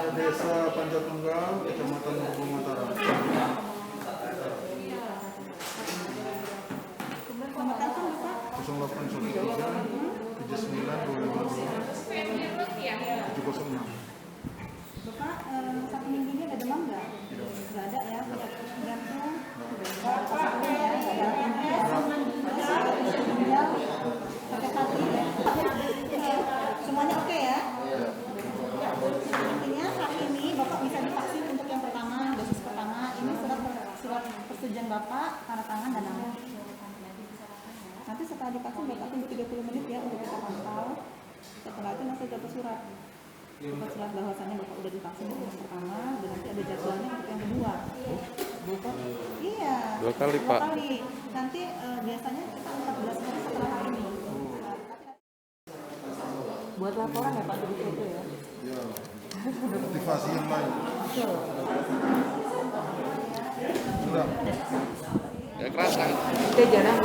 Desa Pancatunggal, Kecamatan Hubung Utara. 0813 79 252 706. Bapak satu minggu ini ada demam nggak? Nggak ada ya? Jantung, sakit hati, semuanya oke ya? Artinya saat ini Bapak bisa divaksin untuk yang pertama, dosis pertama. Ini surat persetujuan Bapak, tanda tangan dan nama. Nanti setelah divaksin Bapak tunggu 30 menit ya untuk kita pantau. Setelah itu nanti dapat surat bahwasannya Bapak udah divaksin untuk yang pertama, dan nanti ada jadwalnya untuk yang kedua. Iya. 2 kali Pak. 2 kali. Nanti biasanya kita 14 hari setelah hari ini. Buat laporan ya Pak di foto ya. Ya, motivasi yang lain. Sudah. Ya keras kan? Kita jarang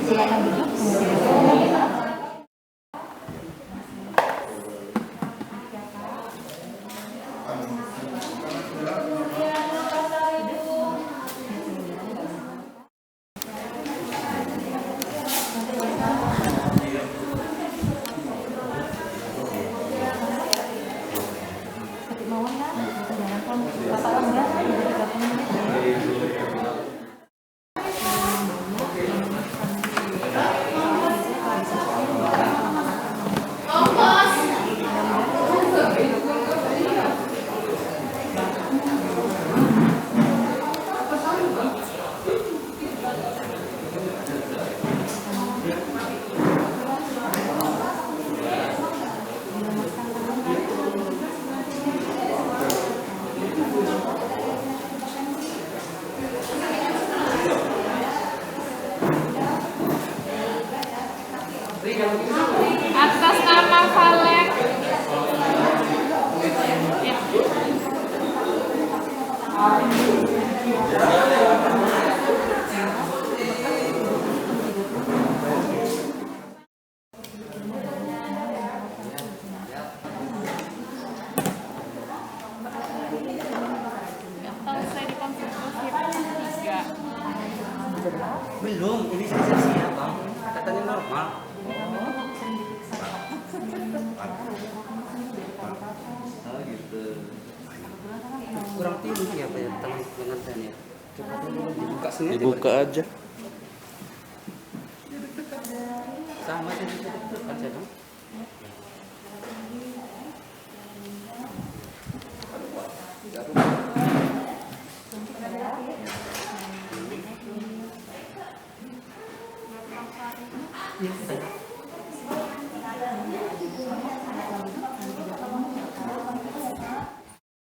silakan duduk. belum, ini saya siap bang, katanya normal. Oh gitu. Kurang tinggi ya Pak ya, tangan pengantin ya. Coba dulu dibuka sini. Dibuka aja. Sama aja gitu kan saya bang.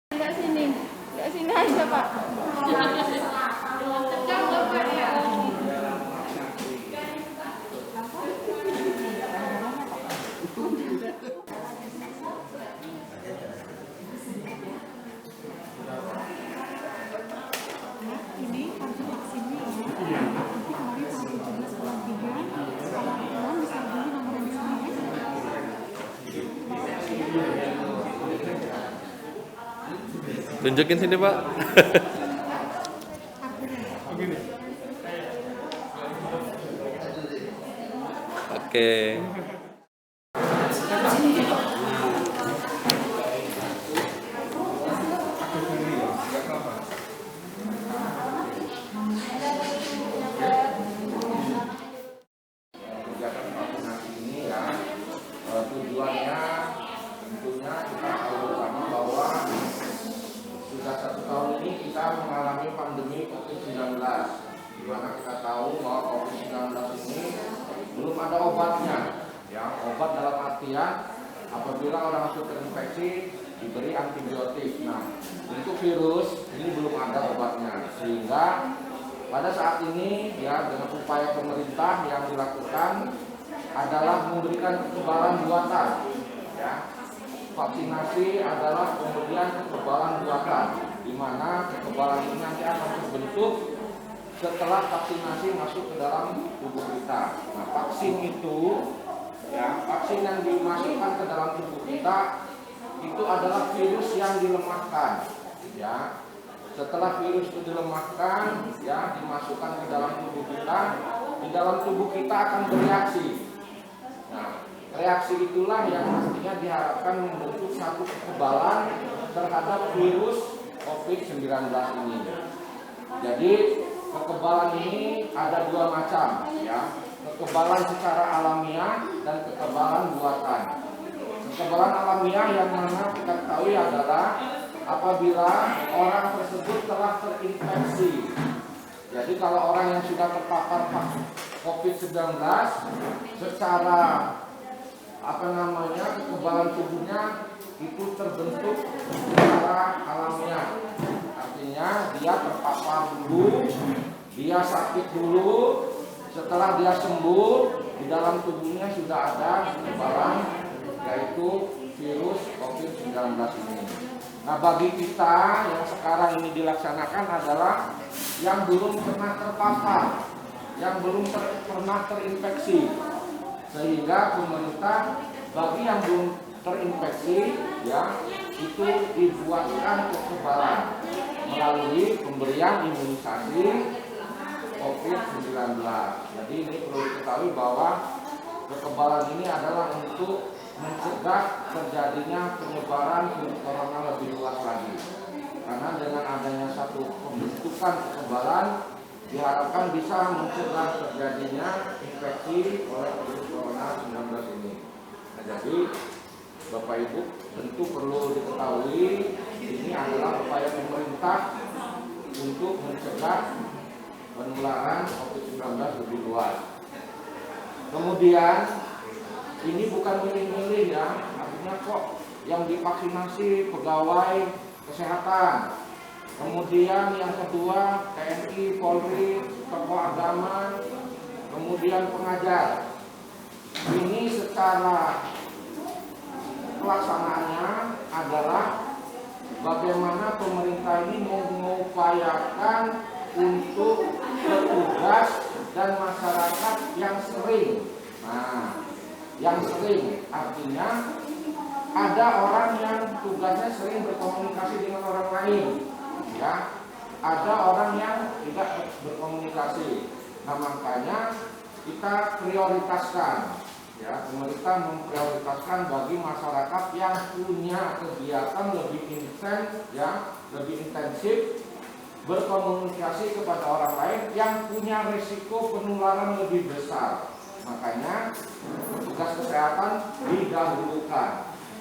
Enggak sini. Enggak sini aja, Pak. Ini kartu vaksinnya ya. Nanti kemarin tanggal 17 bulan 3, sekolah pulang bisa beli nomor yang di sini ya. Tunjukin sini, Pak. Oke. Kegiatan vaksinasi ini ya tujuannya tentunya kita tahu bersama bahwa sudah 1 tahun ini kita mengalami pandemi COVID-19, di mana kita tahu bahwa COVID-19 ini belum ada obatnya. Ya, obat dalam artian apabila orang sudah terinfeksi diberi antibiotik. Nah, untuk virus ini belum ada obatnya, sehingga pada saat ini ya dengan upaya pemerintah yang dilakukan adalah memberikan kekebalan buatan. Ya, vaksinasi adalah kemudian kekebalan buatan, di mana kekebalan ini nanti akan terbentuk setelah vaksinasi masuk ke dalam tubuh kita. Nah, vaksin itu ya, vaksin yang dimasukkan ke dalam tubuh kita itu adalah virus yang dilemahkan. Ya, setelah virus itu dilemahkan, ya dimasukkan ke dalam tubuh kita, di dalam tubuh kita akan bereaksi. Nah, reaksi itulah yang pastinya diharapkan membentuk satu kekebalan terhadap virus COVID-19 ini. Jadi kekebalan ini ada 2 macam, ya. Kekebalan secara alamiah dan kekebalan buatan. Kekebalan alamiah yang mana kita ketahui adalah apabila orang tersebut telah terinfeksi. Jadi kalau orang yang sudah terpapar COVID-19 secara kekebalan tubuhnya itu terbentuk secara alamiah. Artinya dia terpapar dulu, dia sakit dulu, setelah dia sembuh di dalam tubuhnya sudah ada kekebalan, yaitu virus COVID-19 ini. Nah, bagi kita yang sekarang ini dilaksanakan adalah yang belum pernah terpapar, yang belum pernah terinfeksi, sehingga pemerintah bagi yang belum terinfeksi ya itu dibuatkan kekebalan melalui pemberian imunisasi COVID-19. Jadi ini perlu diketahui bahwa kekebalan ini adalah untuk mencegah terjadinya penyebaran virus corona lebih luas lagi. Karena dengan adanya satu pembentukan kekebalan diharapkan bisa mencegah terjadinya infeksi oleh virus corona 19 ini. Nah, jadi Bapak Ibu tentu perlu diketahui ini adalah upaya pemerintah untuk mencegah penularan COVID-19 lebih luas. Kemudian ini bukan milih-milih ya, artinya kok yang divaksinasi pegawai kesehatan. Kemudian yang kedua TNI, Polri, tokoh agama, kemudian pengajar. Ini secara pelaksanaannya adalah bagaimana pemerintah ini mengupayakan untuk petugas dan masyarakat yang sering. Nah, yang sering artinya ada orang yang tugasnya sering berkomunikasi dengan orang lain, ya. Ada orang yang tidak berkomunikasi. Nah makanya kita prioritaskan, ya, pemerintah memprioritaskan bagi masyarakat yang punya kegiatan lebih intensif berkomunikasi kepada orang lain yang punya risiko penularan lebih besar. Makanya petugas kesehatan didahulukan,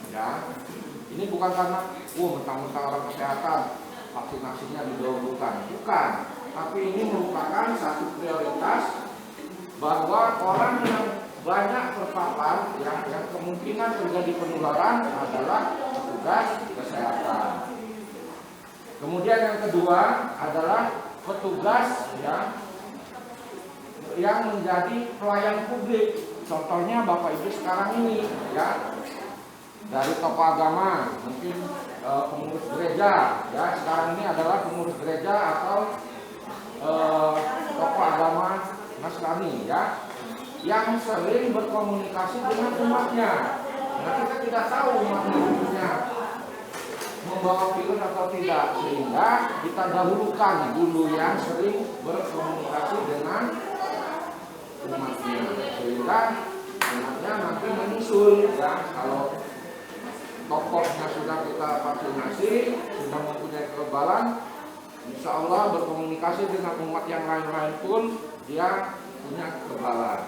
ya. Ini bukan karena mentang-mentang orang kesehatan vaksinasinya didahulukan, bukan. Tapi ini merupakan satu prioritas bahwa orang yang banyak terpapar, yang kemungkinan terjadi penularan adalah petugas kesehatan. Kemudian yang kedua adalah petugas yang menjadi pelayan publik. Contohnya Bapak Ibu sekarang ini, ya, dari tokoh agama, mungkin pengurus gereja, ya, sekarang ini adalah pengurus gereja atau tokoh agama Nasrani, ya, yang sering berkomunikasi dengan umatnya. Nah, kita tidak tahu umatnya membawa virus atau tidak, sehingga kita dahulukan dulu yang sering berkomunikasi dengan umatnya, sehingga umatnya nanti menyusul, ya. Kalau tokohnya sudah kita vaksinasi, sudah mempunyai kekebalan, insya Allah berkomunikasi dengan umat yang lain-lain pun dia punya kekebalan.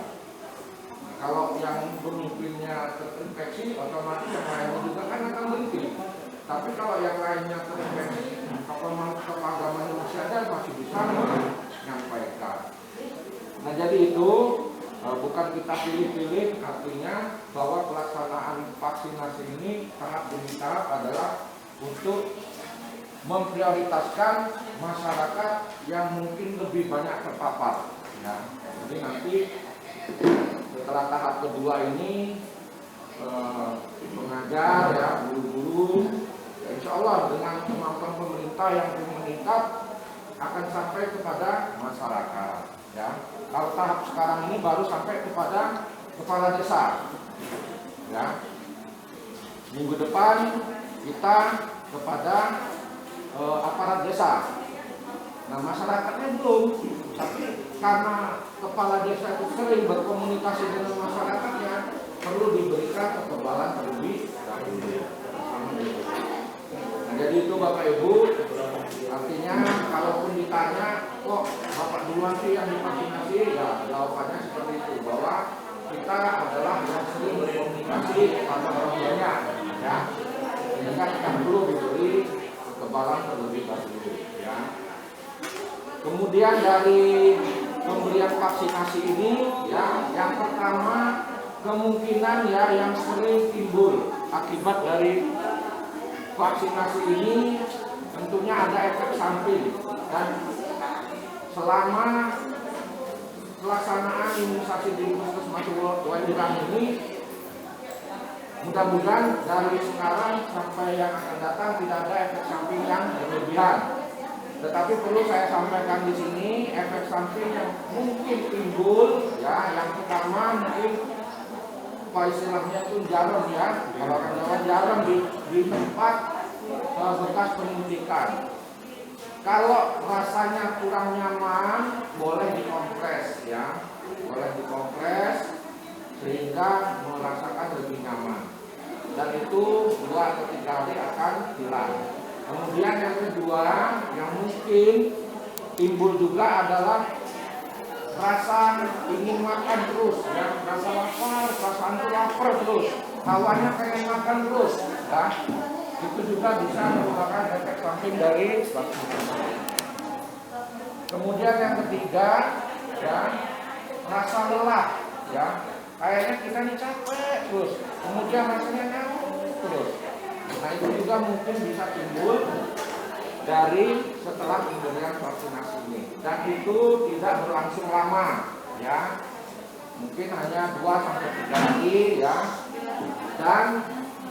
Nah, kalau yang pemimpinnya terinfeksi, otomatis yang lainnya juga kan akan berhenti. Tapi kalau yang lainnya terinfeksi, tokoh agamanya masih ada, masih bisa menyampaikan. Nah, jadi itu bukan kita pilih-pilih, artinya bahwa pelaksanaan vaksinasi ini sangat demi tahap adalah untuk memprioritaskan masyarakat yang mungkin lebih banyak terpapar. Ya, jadi nanti setelah tahap kedua ini pengajar, ya, guru-guru, ya, insya Allah dengan kemampuan pemerintah yang meningkat akan sampai kepada masyarakat. Ya, kalau tahap sekarang ini baru sampai kepada kepala desa. Ya, minggu depan kita kepada aparat desa. Nah, masyarakatnya belum, tapi karena kepala desa itu sering berkomunikasi dengan masyarakatnya, perlu diberikan kekebalan terlebih dahulu. Nah, jadi itu Bapak Ibu, artinya kalaupun ditanya kok Bapak duluan sih yang divaksinasi, ya jawabannya seperti itu, bahwa kita adalah yang sering berkomunikasi pada orang banyak, ya, sehingga kita perlu diberi kekebalan terlebih dahulu, ya. Kemudian dari pemberian vaksinasi ini, ya, yang pertama kemungkinan, ya, yang sering timbul akibat dari vaksinasi ini tentunya ada efek samping, dan selama pelaksanaan imunisasi di Puskesmas Wairang ini, mudah-mudahan dari sekarang sampai yang akan datang tidak ada efek samping yang berlebihan. Tetapi perlu saya sampaikan di sini efek samping yang mungkin timbul, ya, yang pertama mungkin apa istilahnya itu jarum, ya, kalau orang Jawa jarum di tempat bekas penyuntikan. Kalau rasanya kurang nyaman, boleh dikompres, ya, boleh dikompres sehingga merasakan lebih nyaman. Dan itu 2 atau 3 hari akan hilang. Kemudian yang kedua yang mungkin timbul juga adalah rasa ingin makan terus, ya, rasa lapar, perasaan lapar terus, hawanya pengen makan terus, ya. Itu juga bisa merupakan efek samping dari vaksinasi. Kemudian yang ketiga, ya, rasa lelah, ya, kayaknya kita nih capek terus, kemudian rasanya ngantuk terus. Nah, itu juga mungkin bisa timbul dari setelah pemberian vaksinasi ini, dan itu tidak berlangsung lama, ya, mungkin hanya 2-3 hari, ya. Dan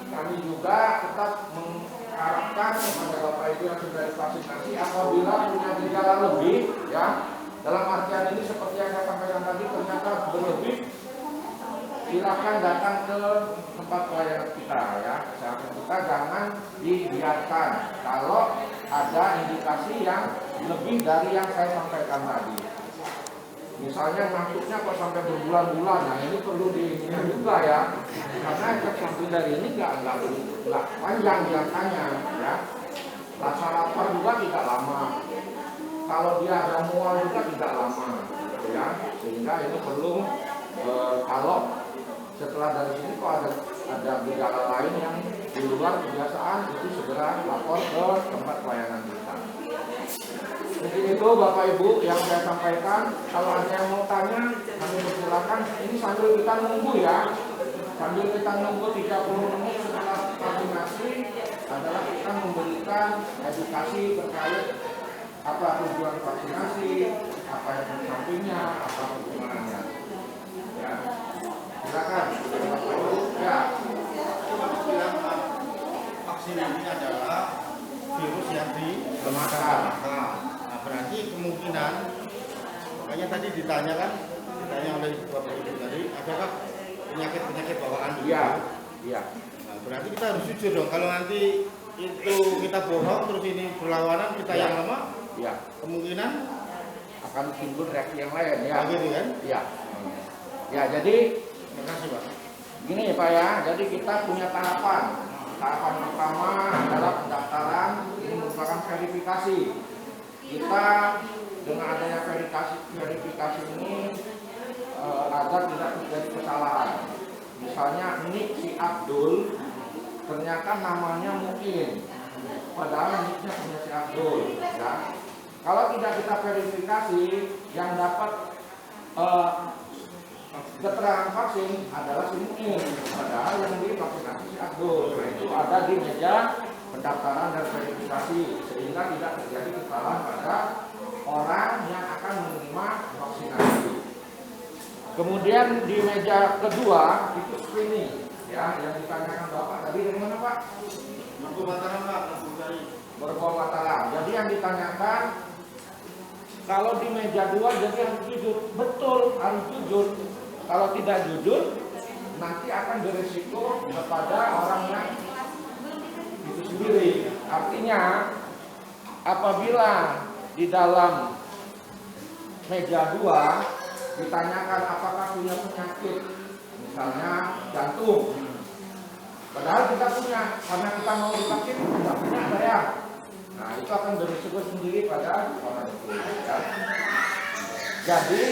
kami juga tetap mengharapkan kepada Bapak Ibu yang sudah divaksinasi, apabila punya gejala lebih, ya, dalam artian ini seperti yang saya sampaikan tadi ternyata berlebih, silakan datang ke tempat pelayanan kita, ya, kesehatan kita, jangan dibiarkan kalau ada indikasi yang lebih dari yang saya sampaikan tadi. Misalnya masuknya kok sampai berbulan-bulan, nah ini perlu diingat juga ya, karena efek samping dari ini nggak panjang jangkanya ya. Rasa lapar juga tidak lama, kalau dia ada mual juga tidak lama ya, sehingga ini perlu kalau setelah dari sini kok ada gejala lain yang di luar kebiasaan, itu segera lapor ke tempat pelayanan kita. Mungkin itu Bapak Ibu yang saya sampaikan. Kalau ada yang mau tanya, kami persilakan. Ini sambil kita nunggu ya, sambil kita nunggu 30 menit setelah vaksinasi adalah kita memberikan edukasi terkait apa tujuan vaksinasi, apa yang sampingnya, apa hubungannya. Ya, silakan Bapak Ibu. Ya. Vaksin ini adalah virus yang Kemakan. Nah, berarti kemungkinan, makanya tadi ditanya oleh Bapak Ibu tadi, adakah penyakit bawaan? Iya, iya. Nah, berarti kita harus jujur dong. Kalau nanti itu kita bohong terus ini berlawanan kita Ya. yang lama, Ya, kemungkinan akan timbul reaksi yang lain ya. gitu kan? Ya. Ya, jadi Terima kasih Pak. gini Pak ya, jadi kita punya tahapan. Tahapan pertama adalah pendaftaran, ini merupakan verifikasi. Kita dengan adanya verifikasi ini agar tidak terjadi kesalahan. Misalnya nick si Abdul, ternyata namanya mungkin, padahal nicknya punya si Abdul. Ya. Kalau tidak kita verifikasi, yang dapat keterangan vaksin adalah si Muin, padahal yang divaksinasi si Abdul. Nah, itu ada di meja pendaftaran dan verifikasi, sehingga tidak terjadi kesalahan pada orang yang akan menerima vaksinasi. Kemudian di meja kedua itu screening, ya, yang ditanyakan Bapak tadi dari mana Pak? Mampu Mataram Pak, Berbau Mataram. Jadi yang ditanyakan kalau di meja 2 jadi harus jujur, betul harus jujur. Kalau tidak jujur, nanti akan berisiko kepada orang yang itu sendiri. Artinya, apabila di dalam meja 2 ditanyakan apakah punya penyakit, misalnya jantung, padahal kita punya, karena kita mau divaksin, tidak punya saya. Nah, itu akan berisiko sendiri pada orang itu. Ya. Jadi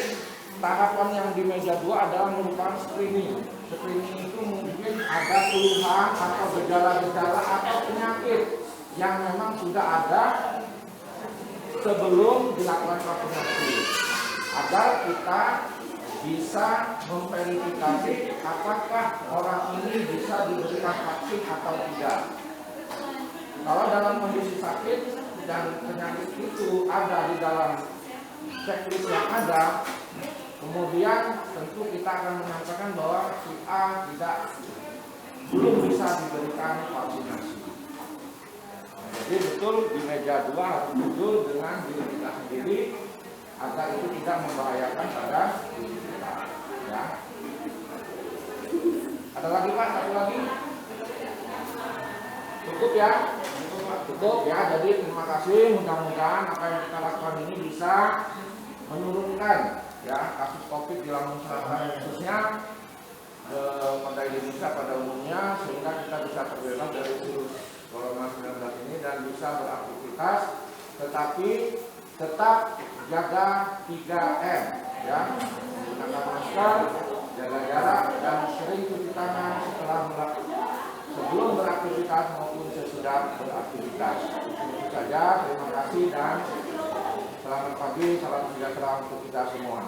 tahapan yang di meja 2 adalah merupakan screening. Screening itu mungkin ada keluhan atau gejala-gejala atau penyakit yang memang sudah ada sebelum dilakukan vaksinasi, agar kita bisa memverifikasi apakah orang ini bisa diberikan vaksin atau tidak. Kalau dalam kondisi sakit dan penyakit itu ada di dalam checklist yang ada, kemudian tentu kita akan menyampaikan bahwa si A belum bisa diberikan vaksinasi. Jadi betul di meja 2 harus jujur dengan diri kita sendiri agar itu tidak membahayakan pada diri kita. Ya. Ada lagi Pak? Satu lagi? Cukup ya? Cukup ya. Jadi terima kasih. Mudah-mudahan apa yang kita lakukan ini bisa menurunkan ya kasus COVID di Lampung Selatan khususnya pada Indonesia pada umumnya, sehingga kita bisa terbebas dari virus Corona 19 ini dan bisa beraktivitas, tetapi tetap jaga 3M ya, menggunakan masker, jaga jarak, dan sering cuci tangan sebelum beraktivitas maupun sesudah beraktivitas. Itu saja, terima kasih dan selamat pagi, salam sejahtera untuk kita semua.